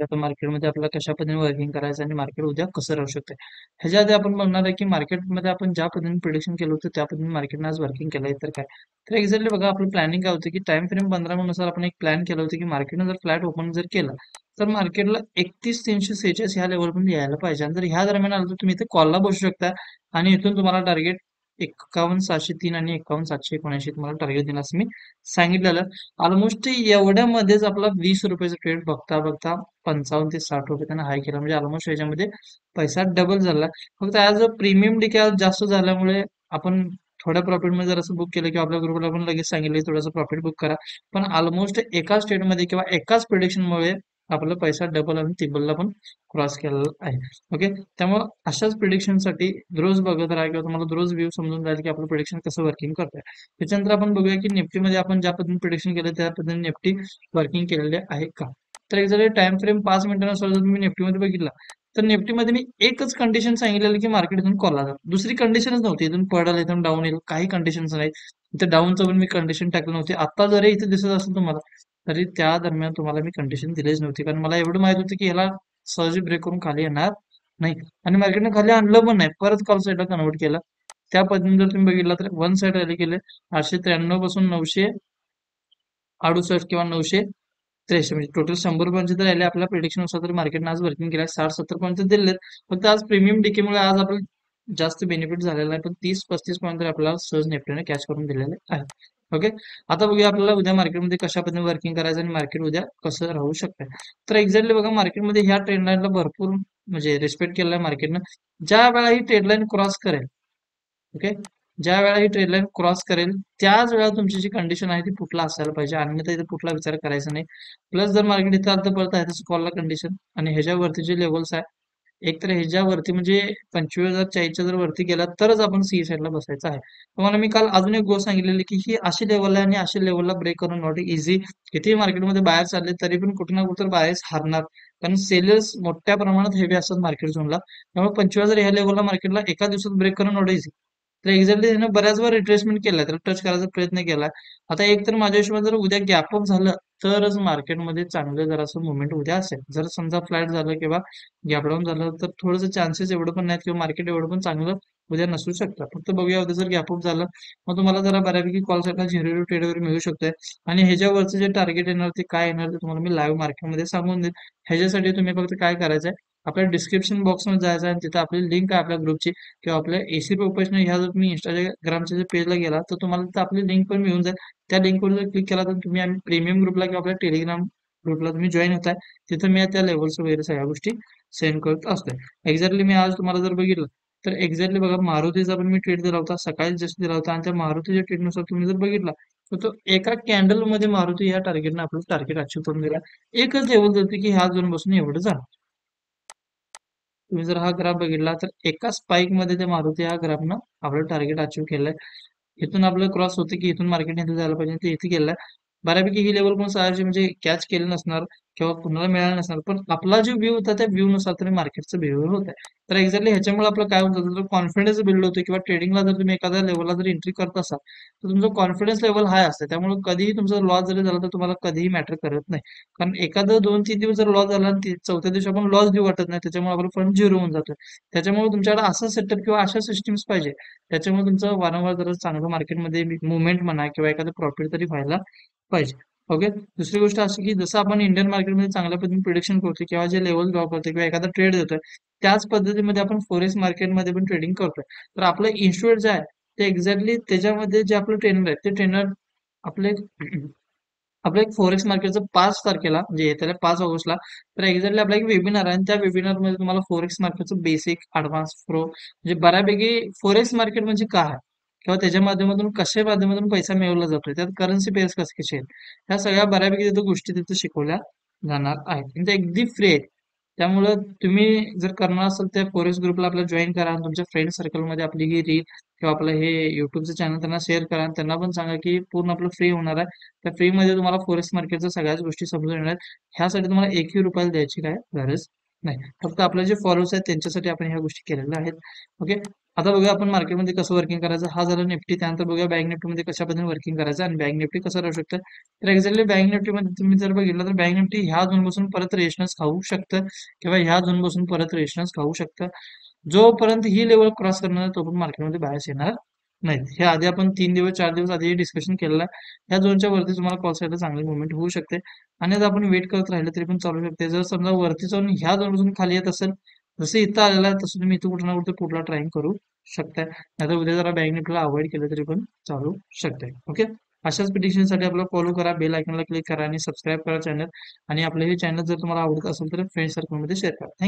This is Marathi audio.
बघितलं तर मार्केटमध्ये आपल्याला कशा पद्धतीने वर्किंग करायचं आणि मार्केट उद्या कसं राहू शकतं. ह्याच्या आधी आपण बघणार आहे की मार्केटमध्ये आपण ज्या पद्धतीने प्रिडिक्शन केलं होतं त्या पद्धतीने मार्केटने आज वर्किंग केलंय तर काय. तर एक्झॅक्टली बघा आपलं प्लॅनिंग काय होतं की टाइम फ्रेम 15 मिनिटानुसार आपण एक प्लॅन केलं होतं की मार्केटने जर फ्लॅट ओपन जर केलं तर मार्केटला 31,346 ह्या लेवलपर्यंत यायला पाहिजे आणि जर ह्या दरम्यान आलं तर तुम्ही इथे कॉलला बसू शकता आणि इथून तुम्हाला टार्गेट 51,703 आणि 51,779 तुम्हाला टार्गेट देणार असं मी सांगितलेलं. ऑलमोस्ट एवढ्यामध्येच आपला 20 रुपयाचा ट्रेड बघता बघता 55 ते 60 रुपये त्यानं हाय केला म्हणजे ऑलमोस्ट याच्यामध्ये पैसा डबल झाला. फक्त आज प्रीमियम डिके आज जास्त झाल्यामुळे आपण थोड्या प्रॉफिटमध्ये जर असं बुक केलं किंवा आपल्या ग्रुपला पण लगेच सांगितलं थोडंसं प्रॉफिट बुक करा. पण ऑलमोस्ट एकाच ट्रेडमध्ये किंवा एकाच प्रिडिक्शनमुळे आपला पैसा डबल आणि ट्रिपलला पण क्रॉस केलेला आहे. ओके, त्यामुळे अशाच प्रिडिक्शनसाठी रोज बघत राहा किंवा तुम्हाला रोज व्ह्यू समजून जाईल की आपलं प्रिडिक्शन कसं वर्किंग करतंय. त्याच्यानंतर आपण बघूया की निफ्टीमध्ये आपण ज्या पद्धतीने प्रिडिक्शन केलं त्या पद्धतीने निफ्टी वर्किंग केलेले आहे का. तर एक्झॅक्टली टाइम फ्रेम 5 मिनिटानुसार जर तुम्ही निफ्टीमध्ये बघितला तर निफ्टीमध्ये मी एकच कंडिशन सांगितलेलं की मार्केट इथून कॉल आला. दुसरी कंडिशनच नव्हती. इथून पडेल इथून डाऊन येईल काही कंडिशन्स नाही. इथे डाऊनचं पण मी कंडिशन टाकली नव्हती. आता जरी इथे दिसत असेल तुम्हाला तरी त्या दरम्यान तुम्हाला मी कंडिशन दिलीच नव्हती कारण मला एवढं माहित होतं की ह्याला सहज ब्रेक करून खाली येणार नाही आणि मार्केटने खाली आणलं पण नाही. परत कॉल साईडला कन्वर्ट केलं. त्या पद्धतीने जर तुम्ही बघितलं तर वन साईड रॅली केले 893 पासून 968 किंवा 983 म्हणजे टोटल 100 रुपयांचे तर राहिले आपल्या प्रिडिक्शन नुसार तर मार्केटने आज वर्किंग केलं 60-70 पॉईंट दिलेत. फक्त आज प्रीमियम डिकेमुळे आज आपलं जास्त बेनिफिट झालेला आहे पण 30-35 पॉईंट तर आपल्याला सहज निफ्टीने कॅच करून दिलेले आहे. ओके, आता बघूया आपल्याला उद्या मार्केटमध्ये कशा पद्धतीने वर्किंग करायचं आणि मार्केट उद्या कसं राहू शकतं. तर एक्झॅक्टली बघा मार्केटमध्ये ह्या ट्रेंड लाईनला भरपूर म्हणजे रिस्पेक्ट केलेला आहे मार्केटनं. ज्या वेळा ही ट्रेंड लाईन क्रॉस करेल, ओके, ज्या वेळा ही ट्रेड लाईन क्रॉस करेल त्याच वेळा तुमची जी कंडिशन आहे ती पुटला असायला पाहिजे अन्यथा इथे पुटला विचार करायचा नाही. प्लस जर मार्केट इथं आलं तर परत आहे तसं कॉलला कंडिशन आणि ह्याच्यावरती जे लेवल्स आहे एक तर ह्याच्यावरती म्हणजे 25,040च्या जर वरती गेला तरच आपण सी साईडला बसायचं आहे. तुम्हाला मी काल अजून एक गोष्ट सांगितलेली की ही अशी लेवल आहे आणि अशी लेवलला ब्रेक करून नॉट इझी. कितीही मार्केटमध्ये बाहेर चालले तरी पण कुठे ना कुठे बाहेर हारणार कारण सेलर्स मोठ्या प्रमाणात हेवी असतात मार्केट झोनला. त्यामुळे 25,000 ह्या लेवलला मार्केटला एका दिवसात ब्रेक करणं नॉट इझी. तर एक्झॅक्टली त्यानं बऱ्याच वेळा रिट्रेसमेंट केलाय त्याला टच करायचा प्रयत्न केलाय. आता एक तर माझ्या हिशोबाने जर उद्या गॅपअप झालं तरच मार्केटमध्ये चांगलं जरासं मुवमेंट उद्या असेल. जर समजा फ्लॅट झालं किंवा गॅपडाऊन झालं तर थोडंसं चान्सेस एवढं पण नाहीत किंवा मार्केट एवढं पण चांगलं उद्या नसू शकतं. फक्त बघूया उद्या जर गॅपअप झालं मग तुम्हाला जरा बऱ्यापैकी कॉल साईडला 0 ट्रेडवर मिळू शकतोय आणि ह्याच्यावरचं जे टार्गेट येणार ते काय येणार ते तुम्हाला मी लाईव्ह मार्केटमध्ये सांगून देईन. ह्याच्यासाठी तुम्ही फक्त काय करायचंय आपल्या डिस्क्रिप्शन बॉक्समध्ये जायचं आणि तिथे आपली लिंक आहे आपल्या ग्रुपची किंवा आपल्या एसी प्रोफेशनल ह्या जर तुम्ही इंस्टाग्रामच्या जे पेजला गेला तर तुम्हाला तिथं आपली लिंक पण मिळून जाईल. त्या लिंकवर जर क्लिक केला तर तुम्ही आम्ही प्रीमियम ग्रुपला किंवा आपल्या टेलिग्राम ग्रुपला तुम्ही जॉईन होताय. तिथं मी त्या लेवल्स वगैरे सगळ्या गोष्टी सेंड करत असतोय. एक्झॅक्टली मी आज तुम्हाला जर बघितलं तर एक्झॅक्टली बघा मारुतीचा पण मी ट्रेड दिला होता सकाळी जस्ट दिला होता आणि त्या मारुतीच्या ट्रेडनुसार तुम्ही जर बघितला तर तो एका कॅन्डल मध्ये मारुती या टार्गेटने आपलं टार्गेट अचीव्ह करून दिला. एकच लेवल जाते की ह्या झोन बसून एवढं झालं. तुम्ही जर हा ग्राफ बघितला तर एका स्पाइक मध्ये ते मारुती या ग्राफनं आपलं टार्गेट अचीव्ह केलंय. इथून आपलं क्रॉस होतं की इथून मार्केट इथे जायला पाहिजे ते इथे गेलंय. बऱ्यापैकी ही लेवल पण सहज म्हणजे कॅच केलं नसणार किंवा कुणाला मिळालं नसणार पण आपला जो व्ह्यू होता त्या व्ह्यू नुसार तरी मार्केटचं बिहेवियर होत आहे. तर एक्झॅक्टली ह्याच्यामुळे आपलं काय होतं तर कॉन्फिडन्स बिल्ड होतो किंवा ट्रेडिंगला जर तुम्ही एखाद्या लेवलला जर एंट्री करत असाल तर तुमचं कॉन्फिडन्स लेवल हाय असतं त्यामुळे कधीही तुमचा लॉस जरी झाला तर तुम्हाला कधीही मॅटर करत नाही. कारण एखादं 2-3 दिवस जर लॉस झाला आणि चौथ्या दिवशी आपण लॉस देऊ वाटत नाही त्याच्यामुळे आपलं फंड झिरो होऊन जातो. त्याच्यामुळे तुमच्याकडे असा सेटअप किंवा अशा सिस्टीम्स पाहिजे त्याच्यामुळे तुमचं वारंवार जर चांगलं मार्केटमध्ये मुवमेंट म्हणा किंवा एखादं प्रॉफिट तरी व्हायला पाहिजे. ओके, दुसरी गोष्ट अशी की जसं आपण इंडियन मार्केटमध्ये चांगल्या पद्धतीने प्रिडिक्शन करतो किंवा जे लेवल ड्रॉ करतो किंवा एखादा ट्रेड देतोय त्याच पद्धतीमध्ये आपण फॉरेक्स मार्केटमध्ये पण ट्रेडिंग करतोय. तर आपलं इन्स्टिट्यूट जे आहे ते एक्झॅक्टली त्याच्यामध्ये जे आपलं ट्रेनर आहे ते ट्रेनर आपले आपलं एक फॉरेक्स मार्केटचं 5 तारखेला म्हणजे येत्या 5 ऑगस्टला तर एक्झॅक्टली आपला एक वेबिनार आहे आणि त्या वेबिनारमध्ये तुम्हाला फॉरेक्स मार्केटचं बेसिक ऍडव्हान्स प्रो म्हणजे बऱ्यापैकी फॉरेक्स मार्केट म्हणजे काय आहे किंवा त्याच्या माध्यमातून कशा माध्यमातून पैसा मिळवला जातोय त्यात करन्सी पेअर्स कसे कसे आहेत ह्या सगळ्या बऱ्यापैकी तिथं गोष्टी तिथं शिकवल्या जाणार आहेत आणि ते अगदी फ्री आहेत. त्यामुळं तुम्ही जर करणार असाल त्या फॉरेक्स ग्रुपला आपला जॉईन करा आणि तुमच्या फ्रेंड सर्कलमध्ये आपली ही रील किंवा आपलं हे युट्यूबचं चॅनल त्यांना शेअर करा आणि त्यांना पण सांगा की पूर्ण आपलं फ्री होणार आहे. त्या फ्रीमध्ये तुम्हाला फॉरेक्स मार्केटच्या सगळ्याच गोष्टी समजून येणार आहेत. ह्यासाठी तुम्हाला एकही रुपयाला द्यायची काय गरज नाही. फक्त आपले जे फॉलोअर्स आहेत त्यांच्यासाठी आपण ह्या गोष्टी केलेल्या आहेत. ओके, आता बघूया आपण मार्केटमध्ये कसं वर्किंग करायचं. हा झाला निफ्टी. त्यानंतर बघूया बँक निफ्टीमध्ये कशा पद्धतीने वर्किंग करायचं आणि बँक निफ्टी कसं राहू शकतं. तर एक्झॅक्टली बँक निफ्टीमध्ये तुम्ही जर बघितलं तर बँक निफ्टी ह्या झोनपासून परत रेशनच खाऊ शकतं किंवा ह्या झोनपासून परत रेशनच खाऊ शकतं. जोपर्यंत ही लेवल क्रॉस करणार नाही, तोपर्यंत मार्केटमध्ये बायस येणार नाहीत. हे आधी आपण 3 दिवस 4 दिवस आधी डिस्कशन केलेलं आहे. ह्या झोनच्या वरती तुम्हाला कॉल साईडला चांगली मुवमेंट होऊ शकते आणि आता आपण वेट करत राहिलं तरी पण चालू शकते. जर समजा वरती जाऊन ह्या झोनपासून खाली येत असेल, जसं इथं आलेलं आहे तसं तुम्ही इथं कुठं ना कुठं पुढला ट्राय करू शकताय. नाहीतर उद्या जरा बँक निफ्टीला अवॉइड केलं तरी पण चालू शकते. ओके. अशाच प्रिडिक्शनसाठी आपल्याला फॉलो करा, बेल आयकॉनला क्लिक करा आणि सबस्क्राईब करा चॅनल. आणि आपलं हे चॅनल जर तुम्हाला आवडत असेल तर फ्रेंड सर्कलमध्ये शेअर करा.